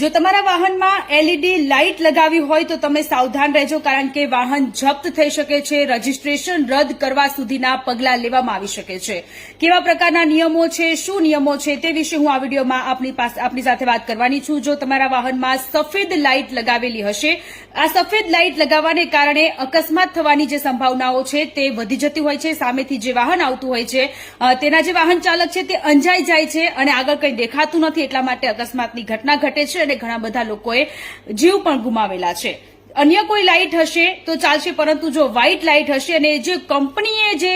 જો તમારા વાહનમાં એલઈડી લાઇટ લગાવી હોય તો તમે સાવધાન રહેજો, કારણ કે વાહન જપ્ત થઈ શકે છે, રજીસ્ટ્રેશન રદ કરવા સુધીના પગલાં લેવામાં આવી શકે છે. કેવા પ્રકારના નિયમો છે, શું નિયમો છે, તે વિશે હું આ વિડીયોમાં આપની સાથે વાત કરવાની છું. જો તમારા વાહનમાં સફેદ લાઇટ લગાવેલી હશે, આ સફેદ લાઇટ લગાવવાને કારણે અકસ્માત થવાની જે સંભાવનાઓ છે તે વધી જતી હોય છે. સામેથી જે વાહન આવતું હોય છે તેના જે વાહન ચાલક છે તે અંજાઈ જાય છે અને આગળ કંઈ દેખાતું નથી, એટલા માટે અકસ્માતની ઘટના ઘટે છે અને ઘણા બધા લોકોએ જીવ પણ ગુમાવેલા છે. અન્ય કોઈ લાઇટ હશે તો ચાલશે, પરંતુ જો વ્હાઇટ લાઇટ હશે અને જે કંપનીએ જે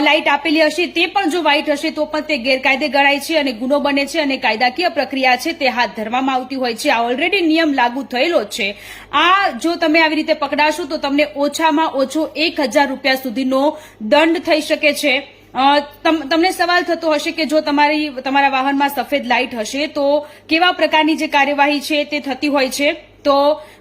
લાઇટ આપેલી હશે તે પણ જો વ્હાઇટ હશે તો પણ તે ગેરકાયદે ગણાય છે અને ગુનો બને છે અને કાયદાકીય પ્રક્રિયા છે તે હાથ ધરવામાં આવતી હોય છે. આ ઓલરેડી નિયમ લાગુ થયેલો જ છે. આ જો તમે આવી રીતે પકડાશો તો તમને ઓછામાં ઓછો 1000 રૂપિયા સુધીનો દંડ થઈ શકે છે. તમને સવાલ થતો હશે કે જો તમારા વાહનમાં સફેદ લાઇટ હશે તો કેવા પ્રકારની જે કાર્યવાહી છે તે થતી હોય છે. તો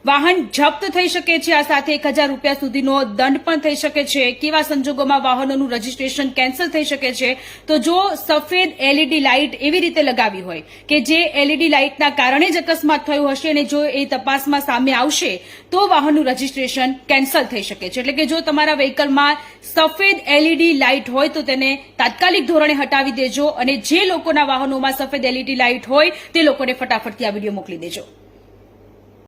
વાહન જપ્ત થઈ શકે છે, આ સાથે 1000 રૂપિયા સુધીનો દંડ પણ થઈ શકે છે. કેવા સંજોગોમાં વાહનોનું રજીસ્ટ્રેશન કેન્સલ થઈ શકે છે? તો જો સફેદ એલઈડી લાઇટ એવી રીતે લગાવી હોય કે જે એલઈડી લાઇટના કારણે જ અકસ્માત થયું હશે અને જો એ તપાસમાં સામે આવશે તો વાહનનું રજીસ્ટ્રેશન કેન્સલ થઈ શકે છે. એટલે કે જો તમારા વ્હીકલમાં સફેદ એલઈડી લાઇટ હોય તો તેને તાત્કાલિક ધોરણે હટાવી દેજો અને જે લોકોના વાહનોમાં સફેદ એલઈડી લાઇટ હોય તે લોકોને ફટાફટથી આ વિડીયો મોકલી દેજો.